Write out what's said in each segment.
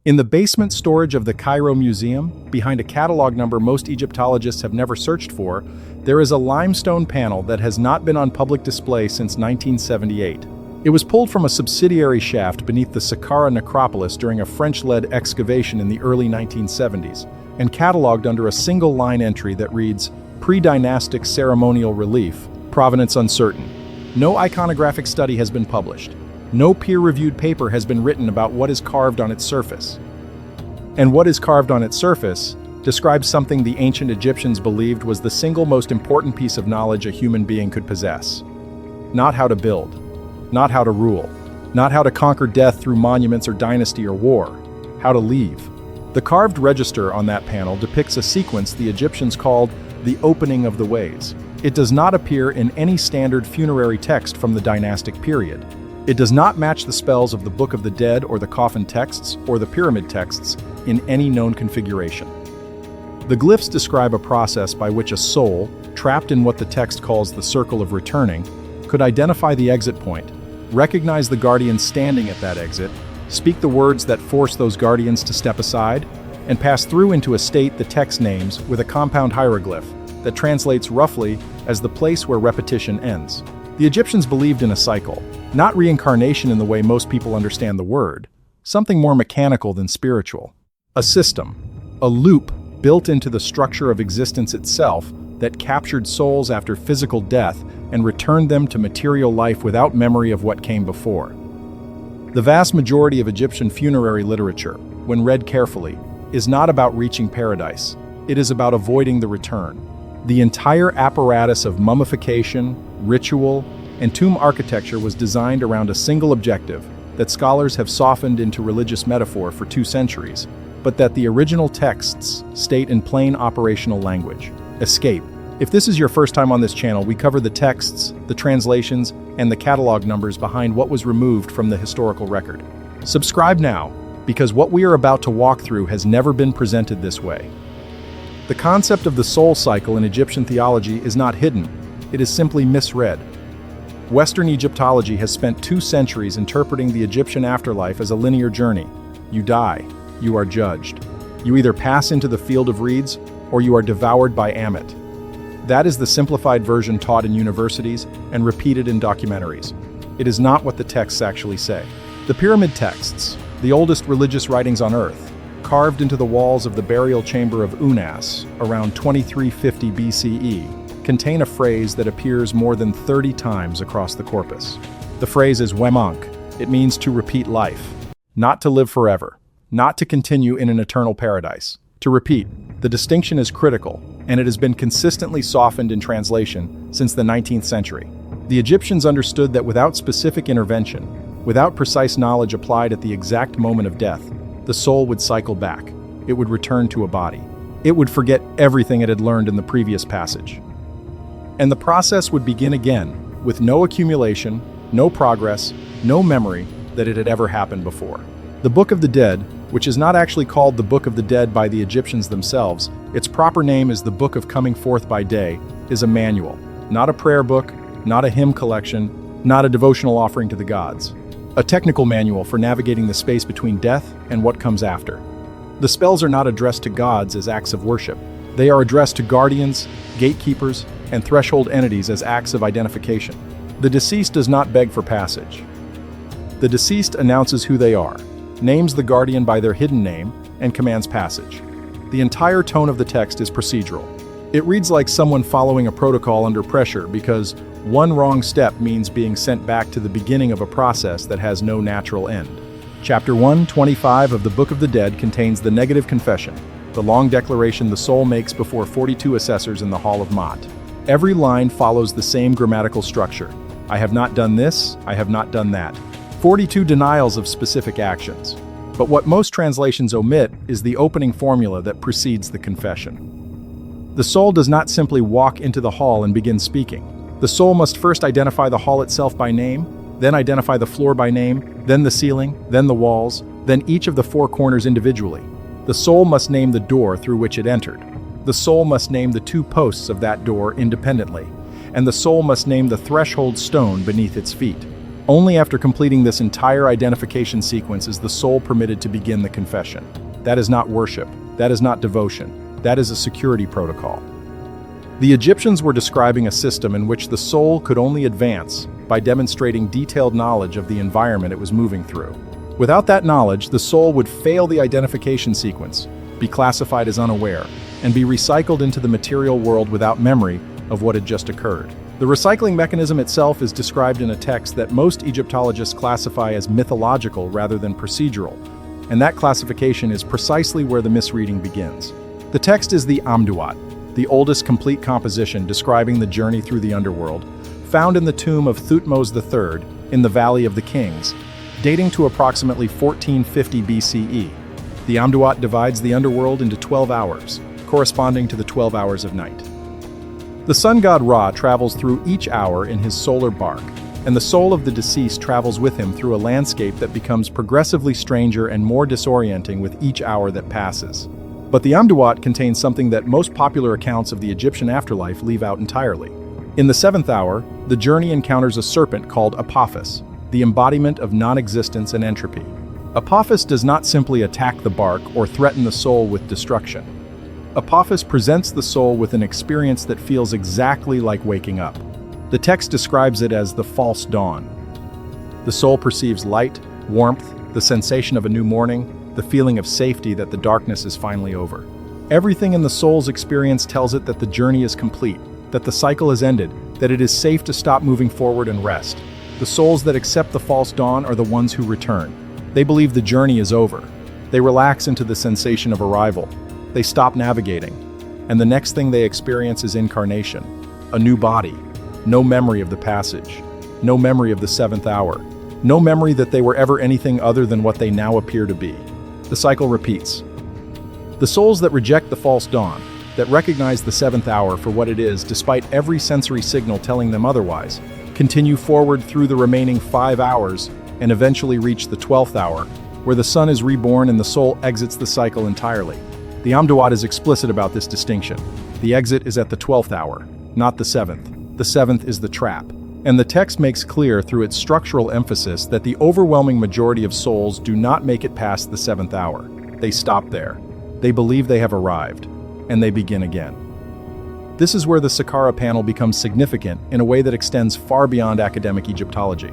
In the basement storage of the Cairo Museum, behind a catalog number most Egyptologists have never searched for, there is a limestone panel that has not been on public display since 1978. It was pulled from a subsidiary shaft beneath the Saqqara necropolis during a French-led excavation in the early 1970s, and cataloged under a single line entry that reads, "Pre-dynastic ceremonial relief, provenance uncertain." No iconographic study has been published. No peer-reviewed paper has been written about what is carved on its surface. And what is carved on its surface describes something the ancient Egyptians believed was the single most important piece of knowledge a human being could possess. Not how to build, not how to rule, not how to conquer death through monuments or dynasty or war, how to leave. The carved register on that panel depicts a sequence the Egyptians called the opening of the ways. It does not appear in any standard funerary text from the dynastic period. It does not match the spells of the Book of the Dead or the Coffin Texts or the Pyramid Texts in any known configuration. The glyphs describe a process by which a soul, trapped in what the text calls the circle of returning, could identify the exit point, recognize the guardian standing at that exit, speak the words that force those guardians to step aside, and pass through into a state the text names with a compound hieroglyph that translates roughly as the place where repetition ends. The Egyptians believed in a cycle, not reincarnation in the way most people understand the word, something more mechanical than spiritual. A system, a loop built into the structure of existence itself that captured souls after physical death and returned them to material life without memory of what came before. The vast majority of Egyptian funerary literature, when read carefully, is not about reaching paradise. It is about avoiding the return. The entire apparatus of mummification, ritual, and tomb architecture was designed around a single objective that scholars have softened into religious metaphor for 2 centuries, but that the original texts state in plain operational language: escape. If this is your first time on this channel, we cover the texts, the translations, and the catalog numbers behind what was removed from the historical record. Subscribe now, because what we are about to walk through has never been presented this way. The concept of the soul cycle in Egyptian theology is not hidden, it is simply misread. Western Egyptology has spent 2 centuries interpreting the Egyptian afterlife as a linear journey. You die, you are judged. You either pass into the field of reeds, or you are devoured by Ammit. That is the simplified version taught in universities and repeated in documentaries. It is not what the texts actually say. The Pyramid Texts, the oldest religious writings on Earth, carved into the walls of the burial chamber of Unas around 2350 BCE, contain a phrase that appears more than 30 times across the corpus. The phrase is Wemank. It means to repeat life, not to live forever, not to continue in an eternal paradise. To repeat, the distinction is critical, and it has been consistently softened in translation since the 19th century. The Egyptians understood that without specific intervention, without precise knowledge applied at the exact moment of death, the soul would cycle back. It would return to a body. It would forget everything it had learned in the previous passage. And the process would begin again, with no accumulation, no progress, no memory that it had ever happened before. The Book of the Dead, which is not actually called the Book of the Dead by the Egyptians themselves, its proper name is the Book of Coming Forth by Day, is a manual, not a prayer book, not a hymn collection, not a devotional offering to the gods. A technical manual for navigating the space between death and what comes after. The spells are not addressed to gods as acts of worship. They are addressed to guardians, gatekeepers, and threshold entities as acts of identification. The deceased does not beg for passage. The deceased announces who they are, names the guardian by their hidden name, and commands passage. The entire tone of the text is procedural. It reads like someone following a protocol under pressure because one wrong step means being sent back to the beginning of a process that has no natural end. Chapter 125 of the Book of the Dead contains the negative confession, the long declaration the soul makes before 42 assessors in the Hall of Ma'at. Every line follows the same grammatical structure. I have not done this, I have not done that. 42 denials of specific actions. But what most translations omit is the opening formula that precedes the confession. The soul does not simply walk into the hall and begin speaking. The soul must first identify the hall itself by name, then identify the floor by name, then the ceiling, then the walls, then each of the 4 corners individually. The soul must name the door through which it entered. The soul must name the 2 posts of that door independently, and the soul must name the threshold stone beneath its feet. Only after completing this entire identification sequence is the soul permitted to begin the confession. That is not worship. That is not devotion. That is a security protocol. The Egyptians were describing a system in which the soul could only advance by demonstrating detailed knowledge of the environment it was moving through. Without that knowledge, the soul would fail the identification sequence, be classified as unaware, and be recycled into the material world without memory of what had just occurred. The recycling mechanism itself is described in a text that most Egyptologists classify as mythological rather than procedural, and that classification is precisely where the misreading begins. The text is the Duat, the oldest complete composition describing the journey through the underworld, found in the tomb of Thutmose III in the Valley of the Kings, dating to approximately 1450 BCE. The Duat divides the underworld into 12 hours, corresponding to the 12 hours of night. The sun god Ra travels through each hour in his solar bark, and the soul of the deceased travels with him through a landscape that becomes progressively stranger and more disorienting with each hour that passes. But the Duat contains something that most popular accounts of the Egyptian afterlife leave out entirely. In the 7th hour, the journey encounters a serpent called Apophis, the embodiment of non-existence and entropy. Apophis does not simply attack the bark or threaten the soul with destruction. Apophis presents the soul with an experience that feels exactly like waking up. The text describes it as the false dawn. The soul perceives light, warmth, the sensation of a new morning, the feeling of safety that the darkness is finally over. Everything in the soul's experience tells it that the journey is complete, that the cycle has ended, that it is safe to stop moving forward and rest. The souls that accept the false dawn are the ones who return. They believe the journey is over. They relax into the sensation of arrival. They stop navigating, and the next thing they experience is incarnation, a new body, no memory of the passage, no memory of the 7th hour, no memory that they were ever anything other than what they now appear to be. The cycle repeats. The souls that reject the false dawn, that recognize the 7th hour for what it is despite every sensory signal telling them otherwise, continue forward through the remaining 5 hours and eventually reach the 12th hour, where the sun is reborn and the soul exits the cycle entirely. The Duat is explicit about this distinction. The exit is at the 12th hour, not the 7th. The 7th is the trap. And the text makes clear through its structural emphasis that the overwhelming majority of souls do not make it past the 7th hour. They stop there. They believe they have arrived, and they begin again. This is where the Saqqara panel becomes significant in a way that extends far beyond academic Egyptology.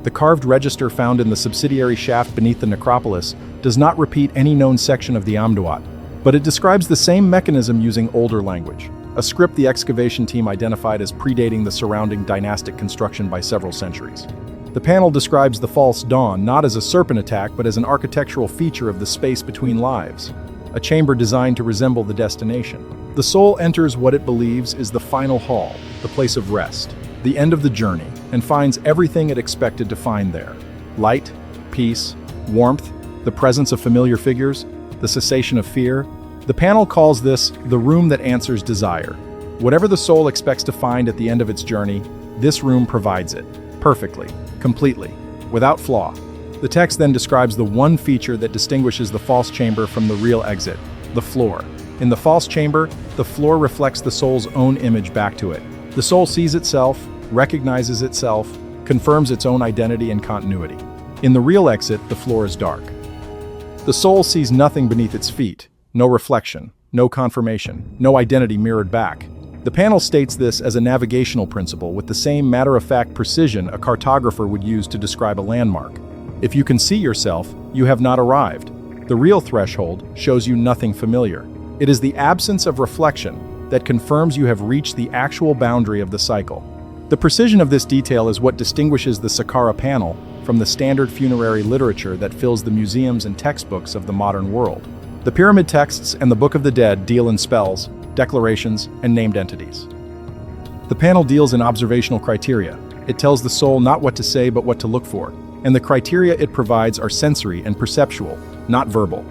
The carved register found in the subsidiary shaft beneath the necropolis does not repeat any known section of the Duat, but it describes the same mechanism using older language, a script the excavation team identified as predating the surrounding dynastic construction by several centuries. The panel describes the false dawn not as a serpent attack but as an architectural feature of the space between lives, a chamber designed to resemble the destination. The soul enters what it believes is the final hall, the place of rest, the end of the journey, and finds everything it expected to find there: light, peace, warmth, the presence of familiar figures, the cessation of fear. The panel calls this the room that answers desire. Whatever the soul expects to find at the end of its journey, this room provides it, perfectly, completely, without flaw. The text then describes the one feature that distinguishes the false chamber from the real exit: the floor. In the false chamber, the floor reflects the soul's own image back to it. The soul sees itself, recognizes itself, confirms its own identity and continuity. In the real exit, the floor is dark. The soul sees nothing beneath its feet, no reflection, no confirmation, no identity mirrored back. The panel states this as a navigational principle with the same matter-of-fact precision a cartographer would use to describe a landmark. If you can see yourself, you have not arrived. The real threshold shows you nothing familiar. It is the absence of reflection that confirms you have reached the actual boundary of the cycle. The precision of this detail is what distinguishes the Saqqara panel from the standard funerary literature that fills the museums and textbooks of the modern world. The pyramid texts and the Book of the Dead deal in spells, declarations, and named entities. The panel deals in observational criteria. It tells the soul not what to say but what to look for, and the criteria it provides are sensory and perceptual, not verbal.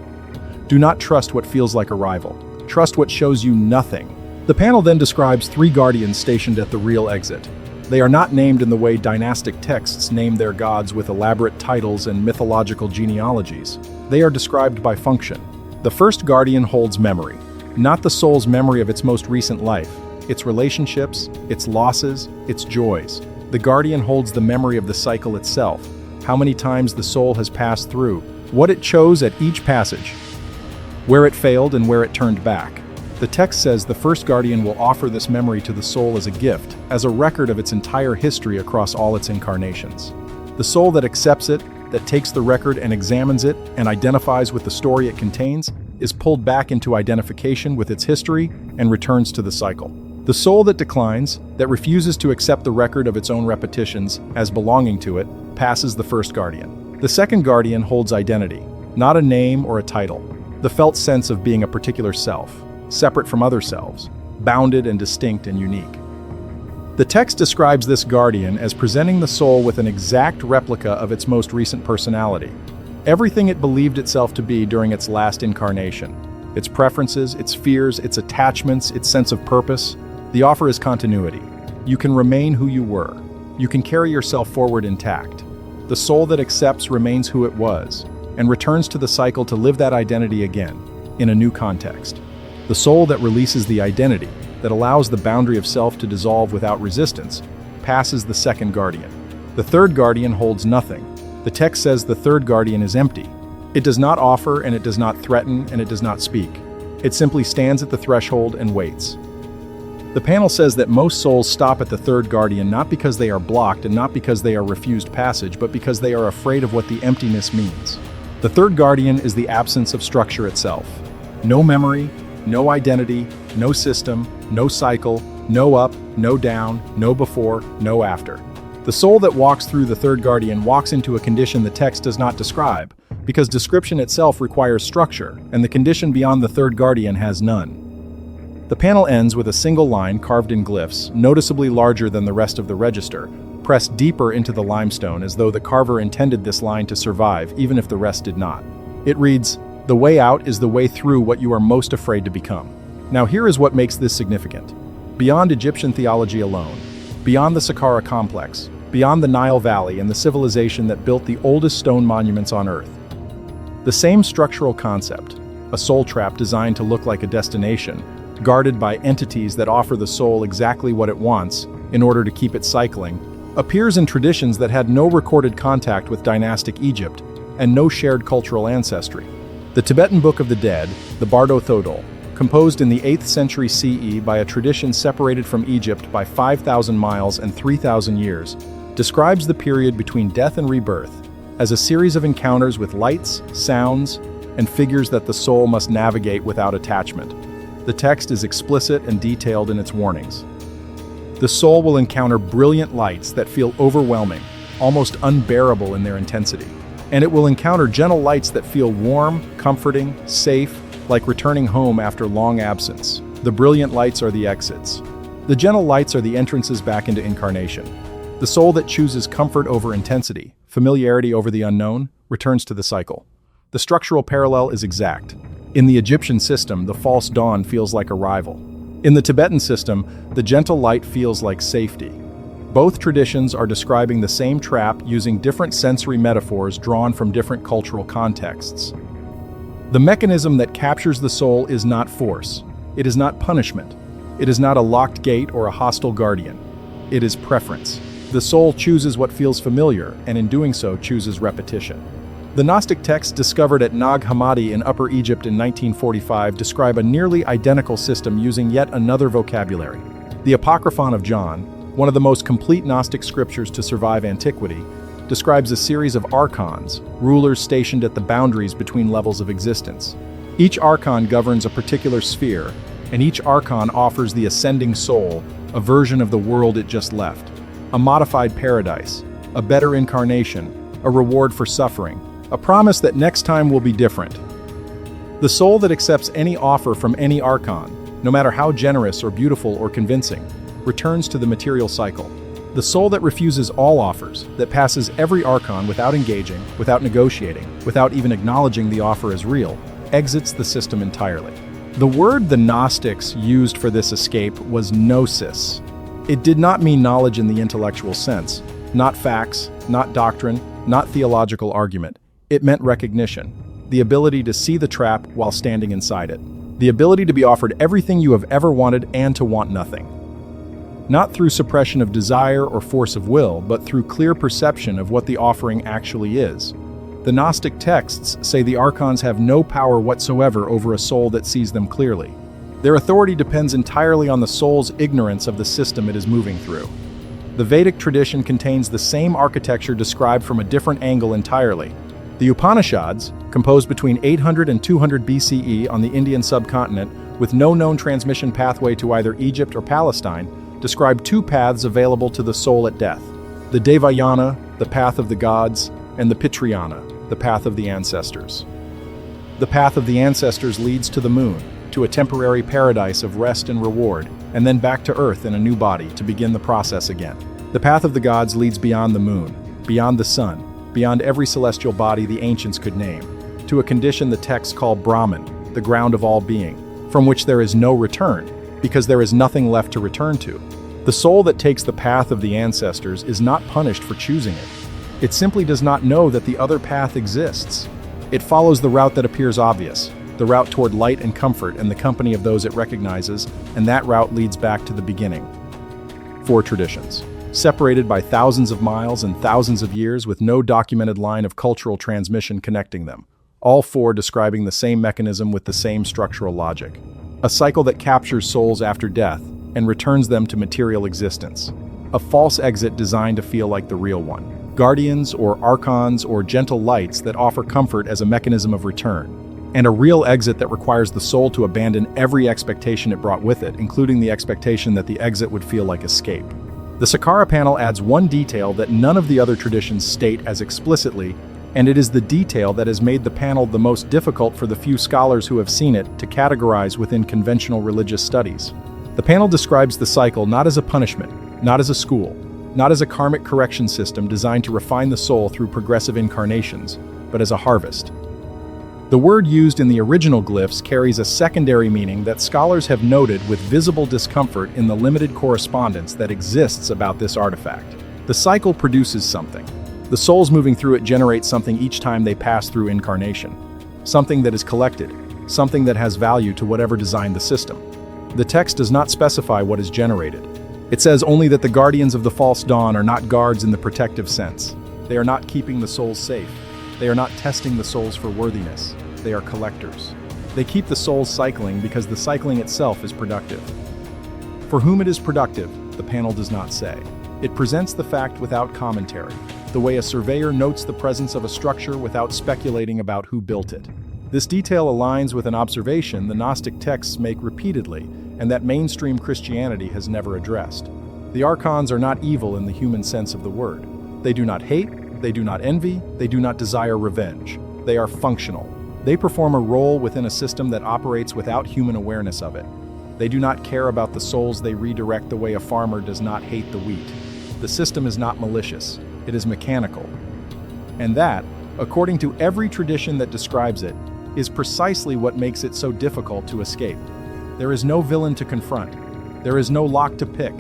Do not trust what feels like arrival. Trust what shows you nothing. The panel then describes 3 guardians stationed at the real exit. They are not named in the way dynastic texts name their gods with elaborate titles and mythological genealogies. They are described by function. The first guardian holds memory, not the soul's memory of its most recent life, its relationships, its losses, its joys. The guardian holds the memory of the cycle itself, how many times the soul has passed through, what it chose at each passage, where it failed and where it turned back. The text says the first guardian will offer this memory to the soul as a gift, as a record of its entire history across all its incarnations. The soul that accepts it, that takes the record and examines it and identifies with the story it contains, is pulled back into identification with its history and returns to the cycle. The soul that declines, that refuses to accept the record of its own repetitions as belonging to it, passes the first guardian. The second guardian holds identity, not a name or a title, the felt sense of being a particular self, separate from other selves, bounded and distinct and unique. The text describes this guardian as presenting the soul with an exact replica of its most recent personality, everything it believed itself to be during its last incarnation, its preferences, its fears, its attachments, its sense of purpose. The offer is continuity. You can remain who you were. You can carry yourself forward intact. The soul that accepts remains who it was, and returns to the cycle to live that identity again, in a new context. The soul that releases the identity, that allows the boundary of self to dissolve without resistance, passes the second guardian. The third guardian holds nothing. The text says the third guardian is empty. It does not offer, and it does not threaten, and it does not speak. It simply stands at the threshold and waits. The panel says that most souls stop at the third guardian not because they are blocked and not because they are refused passage, but because they are afraid of what the emptiness means. The third guardian is the absence of structure itself. No memory, no identity, no system, no cycle, no up, no down, no before, no after. The soul that walks through the third guardian walks into a condition the text does not describe, because description itself requires structure, and the condition beyond the third guardian has none. The panel ends with a single line carved in glyphs, noticeably larger than the rest of the register, pressed deeper into the limestone as though the carver intended this line to survive even if the rest did not. It reads, "The way out is the way through what you are most afraid to become." Now here is what makes this significant. Beyond Egyptian theology alone, beyond the Saqqara complex, beyond the Nile Valley and the civilization that built the oldest stone monuments on Earth, the same structural concept, a soul trap designed to look like a destination, guarded by entities that offer the soul exactly what it wants in order to keep it cycling, appears in traditions that had no recorded contact with dynastic Egypt and no shared cultural ancestry. The Tibetan Book of the Dead, the Bardo Thodol, composed in the 8th century CE by a tradition separated from Egypt by 5,000 miles and 3,000 years, describes the period between death and rebirth as a series of encounters with lights, sounds, and figures that the soul must navigate without attachment. The text is explicit and detailed in its warnings. The soul will encounter brilliant lights that feel overwhelming, almost unbearable in their intensity. And it will encounter gentle lights that feel warm, comforting, safe, like returning home after long absence. The brilliant lights are the exits. The gentle lights are the entrances back into incarnation. The soul that chooses comfort over intensity, familiarity over the unknown, returns to the cycle. The structural parallel is exact. In the Egyptian system, the false dawn feels like arrival. In the Tibetan system, the gentle light feels like safety. Both traditions are describing the same trap using different sensory metaphors drawn from different cultural contexts. The mechanism that captures the soul is not force. It is not punishment. It is not a locked gate or a hostile guardian. It is preference. The soul chooses what feels familiar, and in doing so chooses repetition. The Gnostic texts discovered at Nag Hammadi in Upper Egypt in 1945 describe a nearly identical system using yet another vocabulary. The Apocryphon of John, one of the most complete Gnostic scriptures to survive antiquity, describes a series of archons, rulers stationed at the boundaries between levels of existence. Each archon governs a particular sphere, and each archon offers the ascending soul a version of the world it just left, a modified paradise, a better incarnation, a reward for suffering, a promise that next time will be different. The soul that accepts any offer from any archon, no matter how generous or beautiful or convincing, returns to the material cycle. The soul that refuses all offers, that passes every archon without engaging, without negotiating, without even acknowledging the offer as real, exits the system entirely. The word the Gnostics used for this escape was gnosis. It did not mean knowledge in the intellectual sense, not facts, not doctrine, not theological argument. It meant recognition, the ability to see the trap while standing inside it, the ability to be offered everything you have ever wanted and to want nothing. not through suppression of desire or force of will, but through clear perception of what the offering actually is. The Gnostic texts say the archons have no power whatsoever over a soul that sees them clearly. Their authority depends entirely on the soul's ignorance of the system it is moving through. The Vedic tradition contains the same architecture described from a different angle entirely. The Upanishads, composed between 800 and 200 BCE on the Indian subcontinent, with no known transmission pathway to either Egypt or Palestine, describe two paths available to the soul at death: the Devayana, the path of the gods, and the Pitrayana, the path of the ancestors. The path of the ancestors leads to the moon, to a temporary paradise of rest and reward, and then back to Earth in a new body to begin the process again. The path of the gods leads beyond the moon, beyond the sun, beyond every celestial body the ancients could name, to a condition the texts call Brahman, the ground of all being, from which there is no return, because there is nothing left to return to. The soul that takes the path of the ancestors is not punished for choosing it. It simply does not know that the other path exists. It follows the route that appears obvious, the route toward light and comfort and the company of those it recognizes, and that route leads back to the beginning. 4 traditions, separated by thousands of miles and thousands of years with no documented line of cultural transmission connecting them, all 4 describing the same mechanism with the same structural logic. A cycle that captures souls after death and returns them to material existence. A false exit designed to feel like the real one. Guardians or archons or gentle lights that offer comfort as a mechanism of return. And a real exit that requires the soul to abandon every expectation it brought with it, including the expectation that the exit would feel like escape. The Saqqara panel adds one detail that none of the other traditions state as explicitly, and it is the detail that has made the panel the most difficult for the few scholars who have seen it to categorize within conventional religious studies. The panel describes the cycle not as a punishment, not as a school, not as a karmic correction system designed to refine the soul through progressive incarnations, but as a harvest. The word used in the original glyphs carries a secondary meaning that scholars have noted with visible discomfort in the limited correspondence that exists about this artifact. The cycle produces something. The souls moving through it generate something each time they pass through incarnation. Something that is collected, something that has value to whatever designed the system. The text does not specify what is generated. It says only that the guardians of the false dawn are not guards in the protective sense. They are not keeping the souls safe. They are not testing the souls for worthiness. They are collectors. They keep the souls cycling because the cycling itself is productive. For whom it is productive, the panel does not say. It presents the fact without commentary, the way a surveyor notes the presence of a structure without speculating about who built it. This detail aligns with an observation the Gnostic texts make repeatedly, and that mainstream Christianity has never addressed. The archons are not evil in the human sense of the word. They do not hate, they do not envy, they do not desire revenge. They are functional. They perform a role within a system that operates without human awareness of it. They do not care about the souls they redirect the way a farmer does not hate the wheat. The system is not malicious, it is mechanical. And that, according to every tradition that describes it, is precisely what makes it so difficult to escape. There is no villain to confront. There is no lock to pick.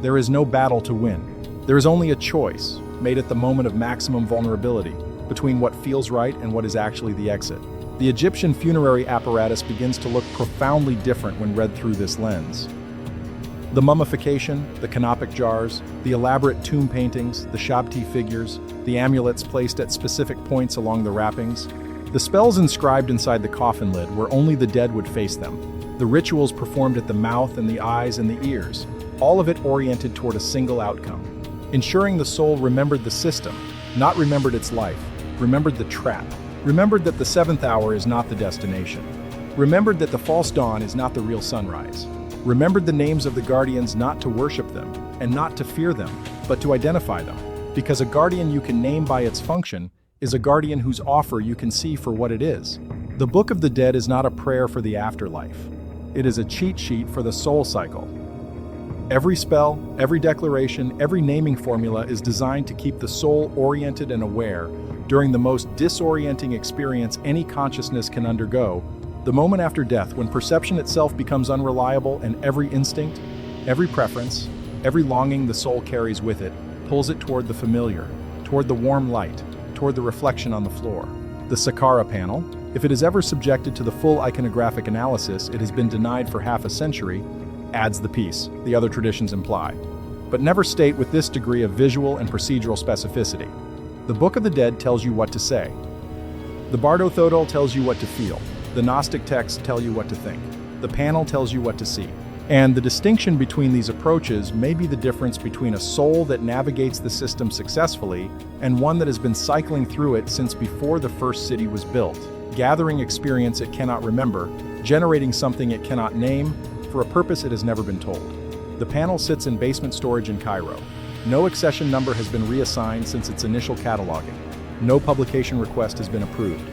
There is no battle to win. There is only a choice, made at the moment of maximum vulnerability, between what feels right and what is actually the exit. The Egyptian funerary apparatus begins to look profoundly different when read through this lens. The mummification, the canopic jars, the elaborate tomb paintings, the shabti figures, the amulets placed at specific points along the wrappings, the spells inscribed inside the coffin lid where only the dead would face them, the rituals performed at the mouth and the eyes and the ears, all of it oriented toward a single outcome, ensuring the soul remembered the system, not remembered its life, remembered the trap, remembered that the 7th hour is not the destination, remembered that the false dawn is not the real sunrise, remembered the names of the guardians not to worship them and not to fear them, but to identify them, because a guardian you can name by its function is a guardian whose offer you can see for what it is. The Book of the Dead is not a prayer for the afterlife. It is a cheat sheet for the soul cycle. Every spell, every declaration, every naming formula is designed to keep the soul oriented and aware during the most disorienting experience any consciousness can undergo, the moment after death when perception itself becomes unreliable and every instinct, every preference, every longing the soul carries with it pulls it toward the familiar, toward the warm light, toward the reflection on the floor. The Saqqara panel, if it is ever subjected to the full iconographic analysis it has been denied for half a century, adds the piece the other traditions imply. but never state with this degree of visual and procedural specificity. The Book of the Dead tells you what to say. The Bardo Thodol tells you what to feel. The Gnostic texts tell you what to think. The panel tells you what to see. And the distinction between these approaches may be the difference between a soul that navigates the system successfully and one that has been cycling through it since before the first city was built, gathering experience it cannot remember, generating something it cannot name, for a purpose it has never been told. The panel sits in basement storage in Cairo. No accession number has been reassigned since its initial cataloging. No publication request has been approved.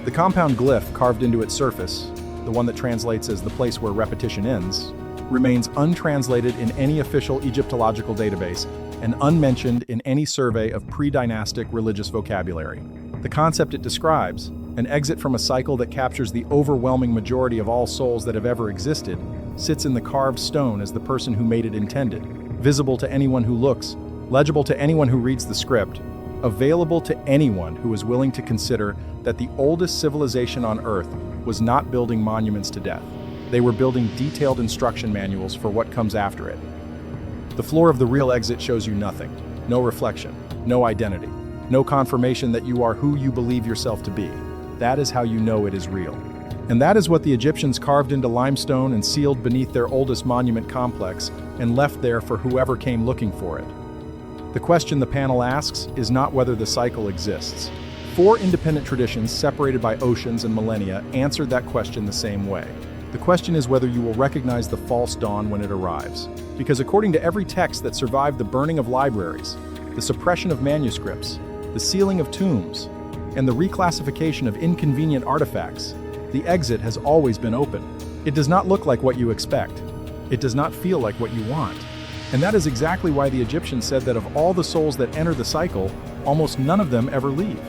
The compound glyph carved into its surface, the one that translates as the place where repetition ends, remains untranslated in any official Egyptological database and unmentioned in any survey of pre-dynastic religious vocabulary. The concept it describes, an exit from a cycle that captures the overwhelming majority of all souls that have ever existed, sits in the carved stone as the person who made it intended, visible to anyone who looks, legible to anyone who reads the script, available to anyone who is willing to consider that the oldest civilization on Earth was not building monuments to death. They were building detailed instruction manuals for what comes after it. The floor of the real exit shows you nothing. No reflection, no identity, no confirmation that you are who you believe yourself to be. That is how you know it is real. And that is what the Egyptians carved into limestone and sealed beneath their oldest monument complex and left there for whoever came looking for it. The question the panel asks is not whether the cycle exists. 4 independent traditions separated by oceans and millennia answered that question the same way. The question is whether you will recognize the false dawn when it arrives. Because according to every text that survived the burning of libraries, the suppression of manuscripts, the sealing of tombs, and the reclassification of inconvenient artifacts, the exit has always been open. It does not look like what you expect. It does not feel like what you want. And that is exactly why the Egyptians said that of all the souls that enter the cycle, almost none of them ever leave.